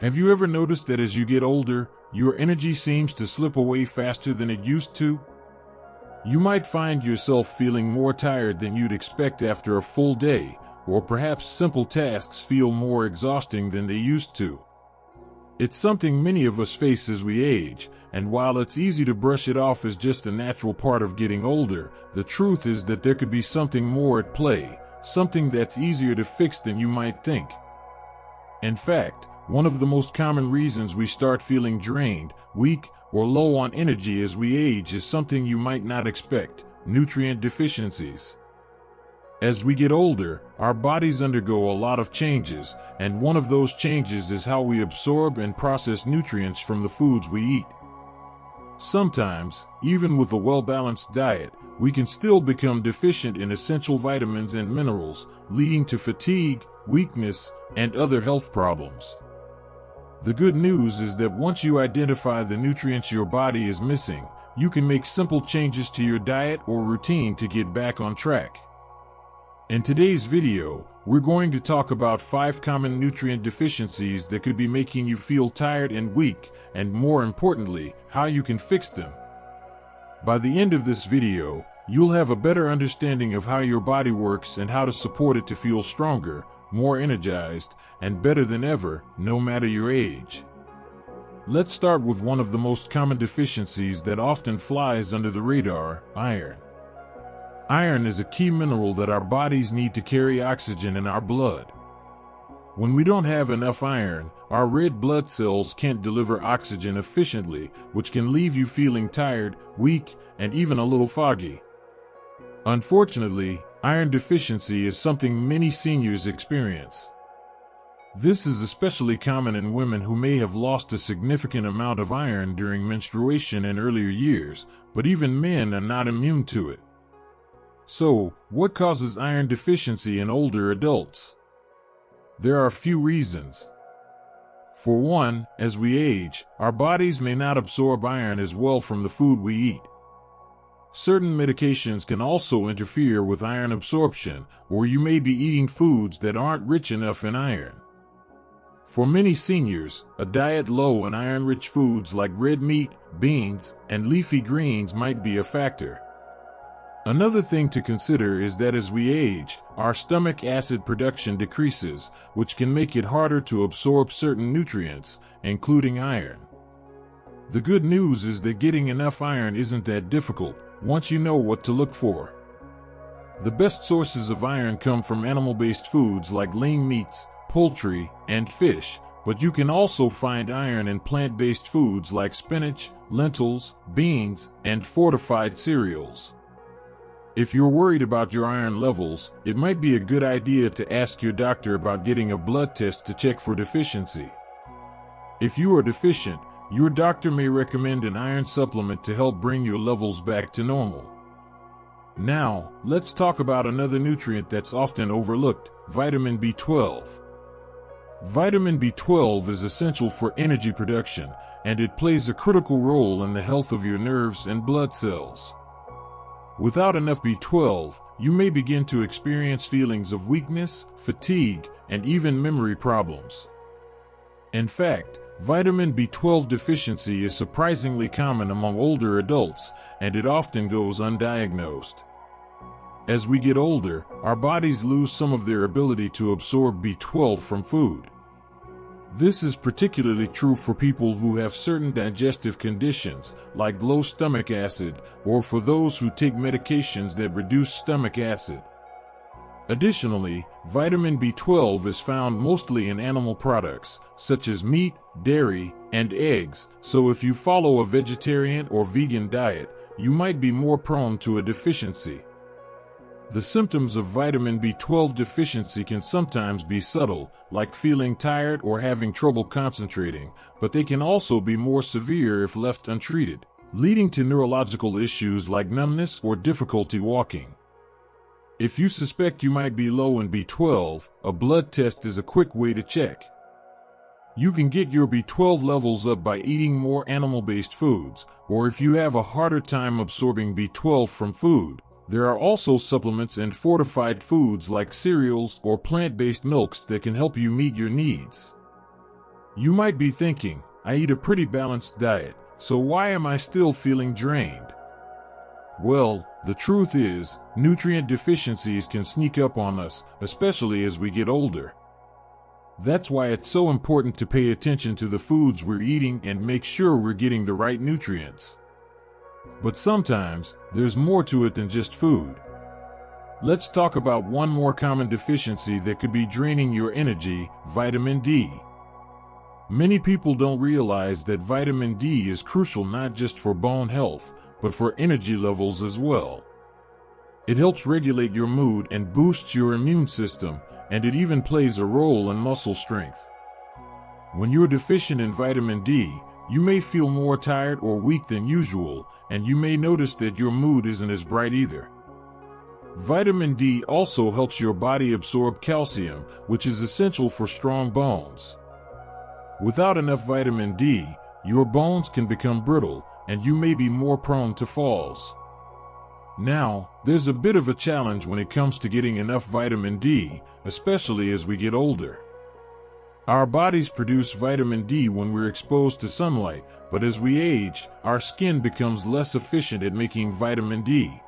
Have you ever noticed that as you get older, your energy seems to slip away faster than it used to? You might find yourself feeling more tired than you'd expect after a full day, or perhaps simple tasks feel more exhausting than they used to. It's something many of us face as we age, and while it's easy to brush it off as just a natural part of getting older, the truth is that there could be something more at play, something that's easier to fix than you might think. In fact, one of the most common reasons we start feeling drained, weak, or low on energy as we age is something you might not expect: nutrient deficiencies. As we get older, our bodies undergo a lot of changes, and one of those changes is how we absorb and process nutrients from the foods we eat. Sometimes, even with a well-balanced diet, we can still become deficient in essential vitamins and minerals, leading to fatigue, weakness, and other health problems. The good news is that once you identify the nutrients your body is missing, you can make simple changes to your diet or routine to get back on track. In today's video, we're going to talk about 5 common nutrient deficiencies that could be making you feel tired and weak, and more importantly, how you can fix them. By the end of this video, you'll have a better understanding of how your body works and how to support it to feel stronger, more energized, and better than ever, no matter your age. Let's start with one of the most common deficiencies that often flies under the radar: iron. Iron is a key mineral that our bodies need to carry oxygen in our blood. When we don't have enough iron, our red blood cells can't deliver oxygen efficiently, which can leave you feeling tired, weak, and even a little foggy. Unfortunately, iron deficiency is something many seniors experience. This is especially common in women who may have lost a significant amount of iron during menstruation in earlier years, but even men are not immune to it. So, what causes iron deficiency in older adults? There are a few reasons. For one, as we age, our bodies may not absorb iron as well from the food we eat. Certain medications can also interfere with iron absorption, or you may be eating foods that aren't rich enough in iron. For many seniors, a diet low in iron-rich foods like red meat, beans, and leafy greens might be a factor. Another thing to consider is that as we age, our stomach acid production decreases, which can make it harder to absorb certain nutrients, including iron. The good news is that getting enough iron isn't that difficult, once you know what to look for. The best sources of iron come from animal-based foods like lean meats, poultry, and fish, but you can also find iron in plant-based foods like spinach, lentils, beans, and fortified cereals. If you're worried about your iron levels, it might be a good idea to ask your doctor about getting a blood test to check for deficiency. If you are deficient, your doctor may recommend an iron supplement to help bring your levels back to normal. Now, let's talk about another nutrient that's often overlooked: vitamin B12. Vitamin B12 is essential for energy production, and it plays a critical role in the health of your nerves and blood cells. Without enough B12, you may begin to experience feelings of weakness, fatigue, and even memory problems. In fact, vitamin B12 deficiency is surprisingly common among older adults, and it often goes undiagnosed. As we get older, our bodies lose some of their ability to absorb B12 from food. This is particularly true for people who have certain digestive conditions, like low stomach acid, or for those who take medications that reduce stomach acid. Additionally, vitamin B12 is found mostly in animal products, such as meat, dairy, and eggs, so if you follow a vegetarian or vegan diet, you might be more prone to a deficiency. The symptoms of vitamin B12 deficiency can sometimes be subtle, like feeling tired or having trouble concentrating, but they can also be more severe if left untreated, leading to neurological issues like numbness or difficulty walking. If you suspect you might be low in B12, a blood test is a quick way to check. You can get your B12 levels up by eating more animal-based foods, or if you have a harder time absorbing B12 from food, there are also supplements and fortified foods like cereals or plant-based milks that can help you meet your needs. You might be thinking, I eat a pretty balanced diet, so why am I still feeling drained? Well, the truth is, nutrient deficiencies can sneak up on us, especially as we get older. That's why it's so important to pay attention to the foods we're eating and make sure we're getting the right nutrients. But sometimes, there's more to it than just food. Let's talk about one more common deficiency that could be draining your energy: vitamin D. Many people don't realize that vitamin D is crucial not just for bone health, but for energy levels as well. It helps regulate your mood and boosts your immune system, and it even plays a role in muscle strength. When you're deficient in vitamin D, you may feel more tired or weak than usual, and you may notice that your mood isn't as bright either. Vitamin D also helps your body absorb calcium, which is essential for strong bones. Without enough vitamin D, your bones can become brittle, and you may be more prone to falls. Now, there's a bit of a challenge when it comes to getting enough vitamin D, especially as we get older. Our bodies produce vitamin D when we're exposed to sunlight, but as we age, our skin becomes less efficient at making vitamin D.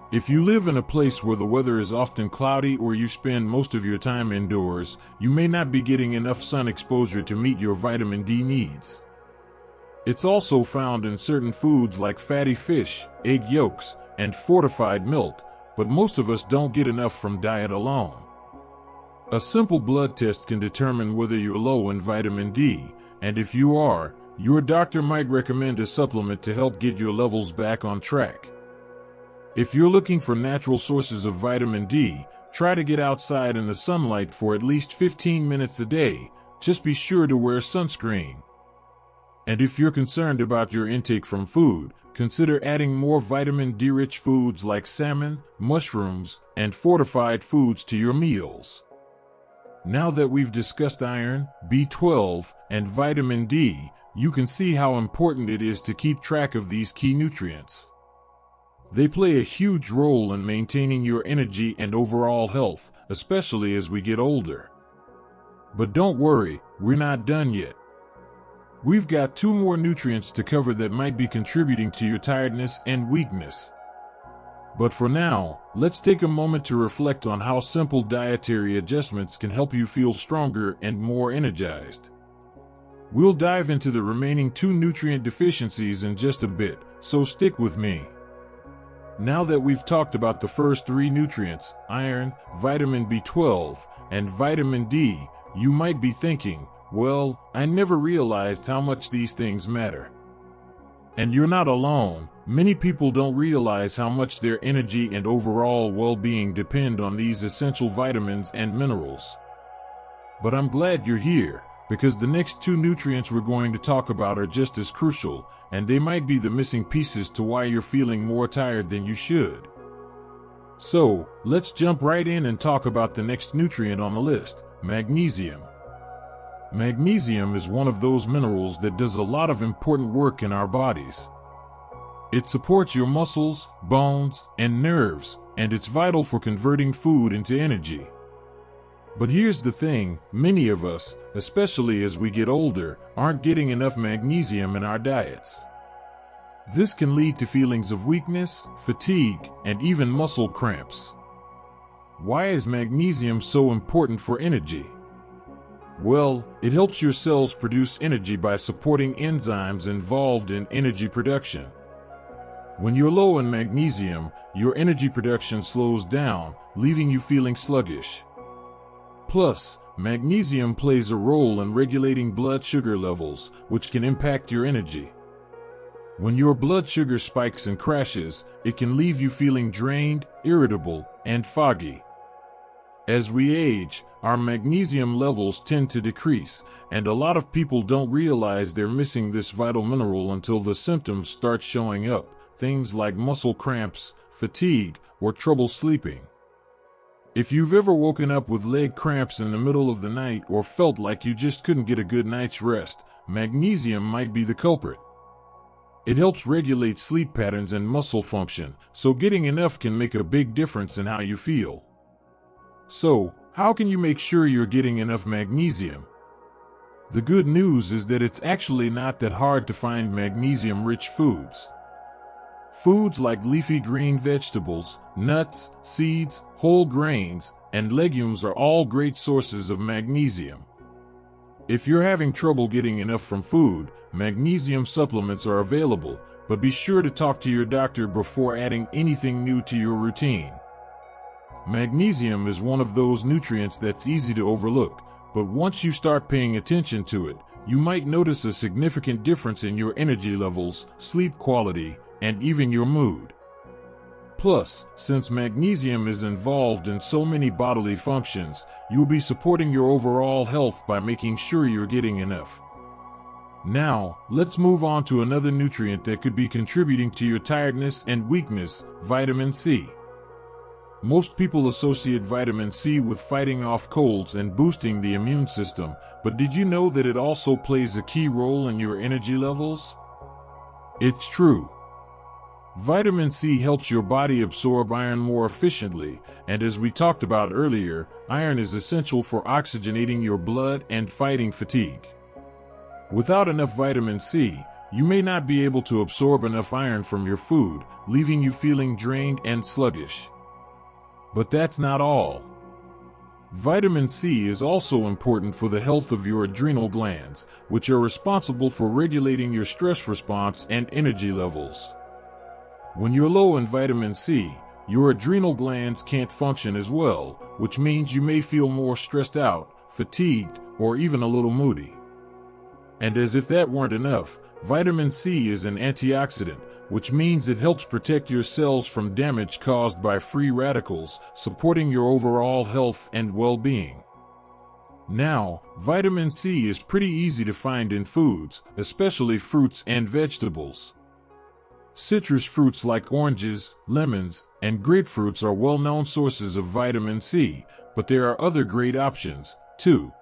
If you live in a place where the weather is often cloudy or you spend most of your time indoors, you may not be getting enough sun exposure to meet your vitamin D needs. It's also found in certain foods like fatty fish, egg yolks, and fortified milk, but most of us don't get enough from diet alone. A simple blood test can determine whether you're low in vitamin D, and if you are, your doctor might recommend a supplement to help get your levels back on track. If you're looking for natural sources of vitamin D, try to get outside in the sunlight for at least 15 minutes a day. Just be sure to wear sunscreen. And if you're concerned about your intake from food, consider adding more vitamin D-rich foods like salmon, mushrooms, and fortified foods to your meals. Now that we've discussed iron, B12, and vitamin D, you can see how important it is to keep track of these key nutrients. They play a huge role in maintaining your energy and overall health, especially as we get older. But don't worry, we're not done yet. We've got 2 more nutrients to cover that might be contributing to your tiredness and weakness. But for now, let's take a moment to reflect on how simple dietary adjustments can help you feel stronger and more energized. We'll dive into the remaining 2 nutrient deficiencies in just a bit, so stick with me. Now that we've talked about the first 3 nutrients, iron, vitamin B12, and vitamin D, you might be thinking, well, I never realized how much these things matter. And you're not alone. Many people don't realize how much their energy and overall well-being depend on these essential vitamins and minerals. But I'm glad you're here, because the next 2 nutrients we're going to talk about are just as crucial, and they might be the missing pieces to why you're feeling more tired than you should. So, let's jump right in and talk about the next nutrient on the list: magnesium. Magnesium is one of those minerals that does a lot of important work in our bodies. It supports your muscles, bones, and nerves, and it's vital for converting food into energy. But here's the thing, many of us, especially as we get older, aren't getting enough magnesium in our diets. This can lead to feelings of weakness, fatigue, and even muscle cramps. Why is magnesium so important for energy? Well, it helps your cells produce energy by supporting enzymes involved in energy production. When you're low in magnesium, your energy production slows down, leaving you feeling sluggish. Plus, magnesium plays a role in regulating blood sugar levels, which can impact your energy. When your blood sugar spikes and crashes, it can leave you feeling drained, irritable, and foggy. As we age, our magnesium levels tend to decrease, and a lot of people don't realize they're missing this vital mineral until the symptoms start showing up, things like muscle cramps, fatigue, or trouble sleeping. If you've ever woken up with leg cramps in the middle of the night or felt like you just couldn't get a good night's rest, magnesium might be the culprit. It helps regulate sleep patterns and muscle function, so getting enough can make a big difference in how you feel. So, how can you make sure you're getting enough magnesium? The good news is that it's actually not that hard to find magnesium-rich foods. Foods like leafy green vegetables, nuts, seeds, whole grains, and legumes are all great sources of magnesium. If you're having trouble getting enough from food, magnesium supplements are available, but be sure to talk to your doctor before adding anything new to your routine. Magnesium is one of those nutrients that's easy to overlook, but once you start paying attention to it, you might notice a significant difference in your energy levels, sleep quality, and even your mood. Plus, since magnesium is involved in so many bodily functions, you'll be supporting your overall health by making sure you're getting enough. Now, let's move on to another nutrient that could be contributing to your tiredness and weakness: vitamin C. Most people associate vitamin C with fighting off colds and boosting the immune system, but did you know that it also plays a key role in your energy levels? It's true. Vitamin C helps your body absorb iron more efficiently, and as we talked about earlier, iron is essential for oxygenating your blood and fighting fatigue. Without enough vitamin C, you may not be able to absorb enough iron from your food, leaving you feeling drained and sluggish. But that's not all. Vitamin C is also important for the health of your adrenal glands, which are responsible for regulating your stress response and energy levels. When you're low in vitamin C, your adrenal glands can't function as well, which means you may feel more stressed out, fatigued, or even a little moody. And as if that weren't enough, vitamin C is an antioxidant, which means it helps protect your cells from damage caused by free radicals, supporting your overall health and well-being. Now, vitamin C is pretty easy to find in foods, especially fruits and vegetables. Citrus fruits like oranges, lemons, and grapefruits are well-known sources of vitamin C, but there are other great options, too.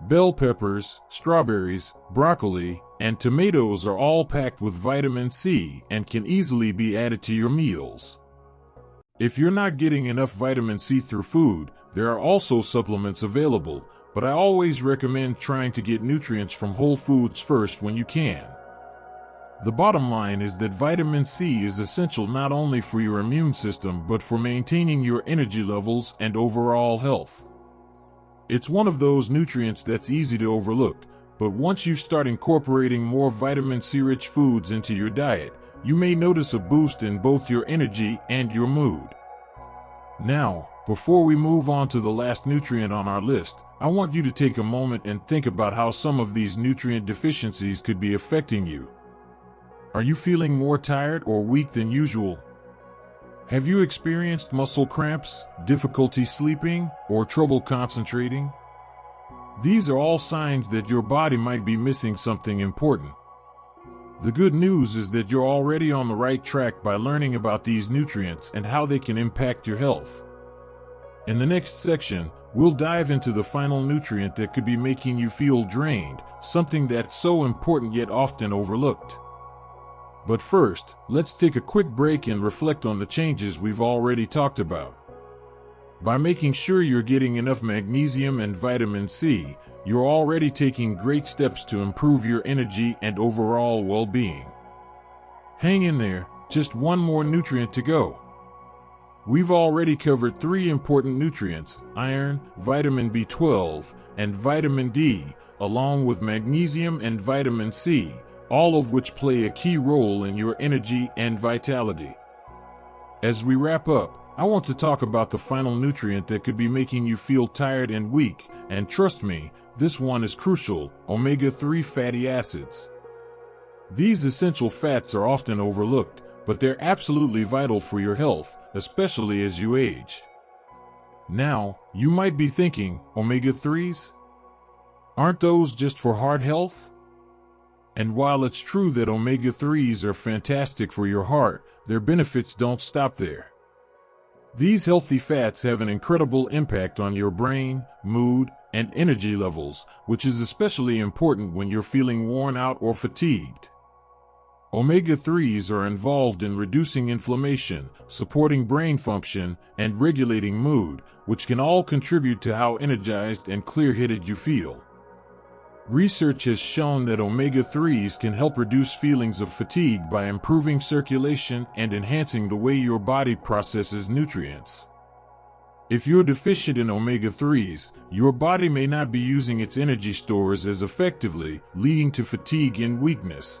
Bell peppers, strawberries, broccoli, and tomatoes are all packed with vitamin C and can easily be added to your meals. If you're not getting enough vitamin C through food, there are also supplements available, but I always recommend trying to get nutrients from whole foods first when you can. The bottom line is that vitamin C is essential not only for your immune system but for maintaining your energy levels and overall health. It's one of those nutrients that's easy to overlook, but once you start incorporating more vitamin C-rich foods into your diet, you may notice a boost in both your energy and your mood. Now, before we move on to the last nutrient on our list, I want you to take a moment and think about how some of these nutrient deficiencies could be affecting you. Are you feeling more tired or weak than usual? Have you experienced muscle cramps, difficulty sleeping, or trouble concentrating? These are all signs that your body might be missing something important. The good news is that you're already on the right track by learning about these nutrients and how they can impact your health. In the next section, we'll dive into the final nutrient that could be making you feel drained, something that's so important yet often overlooked. But first, let's take a quick break and reflect on the changes we've already talked about. By making sure you're getting enough magnesium and vitamin C, you're already taking great steps to improve your energy and overall well-being. Hang in there, just one more nutrient to go. We've already covered 3 important nutrients: iron, vitamin B12, and vitamin D, along with magnesium and vitamin C, all of which play a key role in your energy and vitality. As we wrap up, I want to talk about the final nutrient that could be making you feel tired and weak, and trust me, this one is crucial: omega-3 fatty acids. These essential fats are often overlooked, but they're absolutely vital for your health, especially as you age. Now, you might be thinking, omega-3s? Aren't those just for heart health? And while it's true that omega-3s are fantastic for your heart, their benefits don't stop there. These healthy fats have an incredible impact on your brain, mood, and energy levels, which is especially important when you're feeling worn out or fatigued. Omega-3s are involved in reducing inflammation, supporting brain function, and regulating mood, which can all contribute to how energized and clear-headed you feel. Research has shown that omega-3s can help reduce feelings of fatigue by improving circulation and enhancing the way your body processes nutrients. If you're deficient in omega-3s, your body may not be using its energy stores as effectively, leading to fatigue and weakness.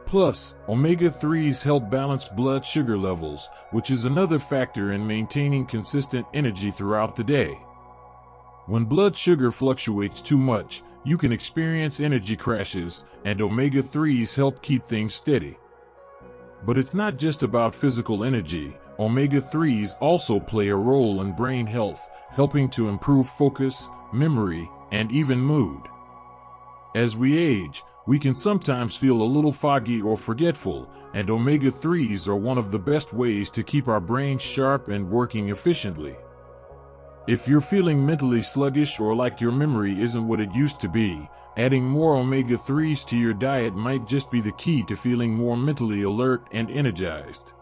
Plus, omega-3s help balance blood sugar levels, which is another factor in maintaining consistent energy throughout the day. When blood sugar fluctuates too much, you can experience energy crashes, and omega-3s help keep things steady. But it's not just about physical energy. Omega-3s also play a role in brain health, helping to improve focus, memory, and even mood. As we age, we can sometimes feel a little foggy or forgetful, and omega-3s are one of the best ways to keep our brains sharp and working efficiently. If you're feeling mentally sluggish or like your memory isn't what it used to be, adding more omega-3s to your diet might just be the key to feeling more mentally alert and energized.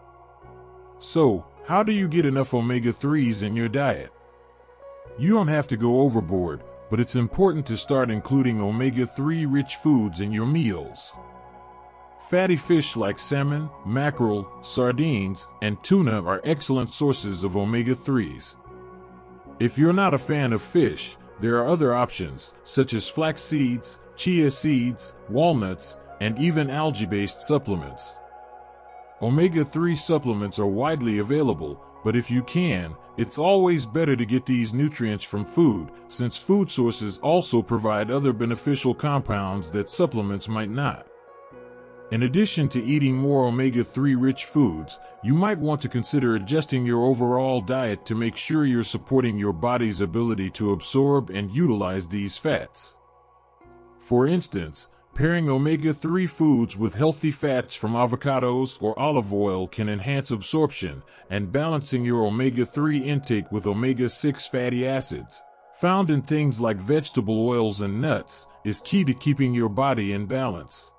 So, how do you get enough omega-3s in your diet? You don't have to go overboard, but it's important to start including omega-3 rich foods in your meals. Fatty fish like salmon, mackerel, sardines, and tuna are excellent sources of omega-3s. If you're not a fan of fish, there are other options, such as flax seeds, chia seeds, walnuts, and even algae-based supplements. Omega-3 supplements are widely available, but if you can, it's always better to get these nutrients from food, since food sources also provide other beneficial compounds that supplements might not. In addition to eating more omega-3 rich foods, you might want to consider adjusting your overall diet to make sure you're supporting your body's ability to absorb and utilize these fats. For instance, pairing omega-3 foods with healthy fats from avocados or olive oil can enhance absorption, and balancing your omega-3 intake with omega-6 fatty acids, found in things like vegetable oils and nuts, is key to keeping your body in balance.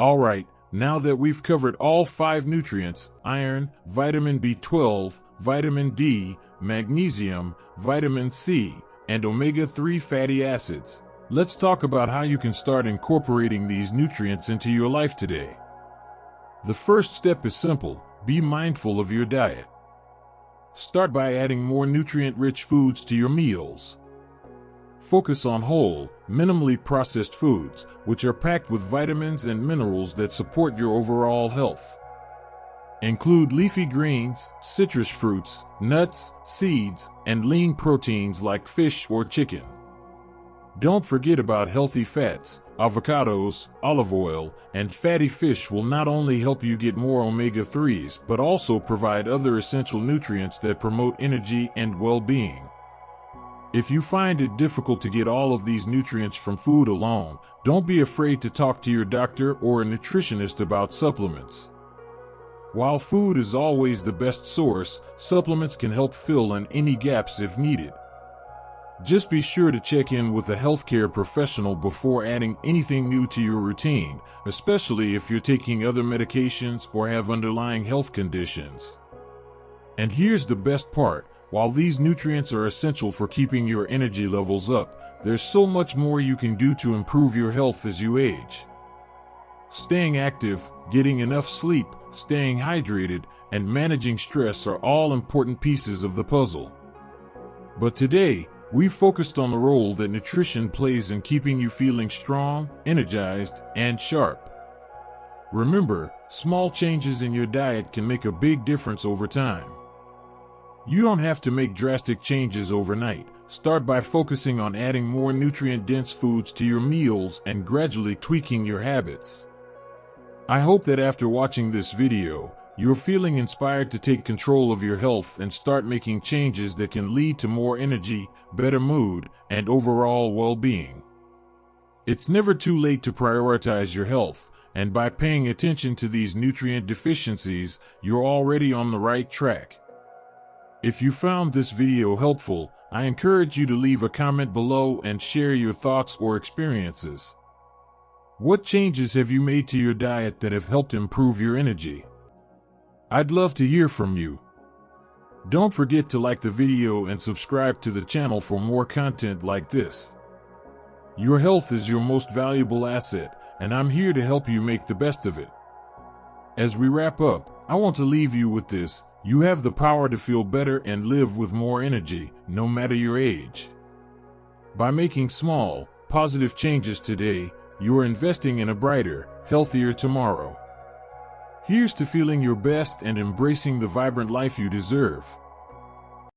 Alright, now that we've covered all 5 nutrients, iron, vitamin B12, vitamin D, magnesium, vitamin C, and omega-3 fatty acids, let's talk about how you can start incorporating these nutrients into your life today. The first step is simple: be mindful of your diet. Start by adding more nutrient-rich foods to your meals. Focus on whole, minimally processed foods, which are packed with vitamins and minerals that support your overall health. Include leafy greens, citrus fruits, nuts, seeds, and lean proteins like fish or chicken. Don't forget about healthy fats. Avocados, olive oil, and fatty fish will not only help you get more omega-3s, but also provide other essential nutrients that promote energy and well-being. If you find it difficult to get all of these nutrients from food alone, don't be afraid to talk to your doctor or a nutritionist about supplements. While food is always the best source, supplements can help fill in any gaps if needed. Just be sure to check in with a healthcare professional before adding anything new to your routine, especially if you're taking other medications or have underlying health conditions. And here's the best part: while these nutrients are essential for keeping your energy levels up, there's so much more you can do to improve your health as you age. Staying active, getting enough sleep, staying hydrated, and managing stress are all important pieces of the puzzle. But today, we focused on the role that nutrition plays in keeping you feeling strong, energized, and sharp. Remember, small changes in your diet can make a big difference over time. You don't have to make drastic changes overnight. Start by focusing on adding more nutrient-dense foods to your meals and gradually tweaking your habits. I hope that after watching this video, you're feeling inspired to take control of your health and start making changes that can lead to more energy, better mood, and overall well-being. It's never too late to prioritize your health, and by paying attention to these nutrient deficiencies, you're already on the right track. If you found this video helpful, I encourage you to leave a comment below and share your thoughts or experiences. What changes have you made to your diet that have helped improve your energy? I'd love to hear from you. Don't forget to like the video and subscribe to the channel for more content like this. Your health is your most valuable asset, and I'm here to help you make the best of it. As we wrap up, I want to leave you with this. You have the power to feel better and live with more energy, no matter your age. By making small, positive changes today, you are investing in a brighter, healthier tomorrow. Here's to feeling your best and embracing the vibrant life you deserve.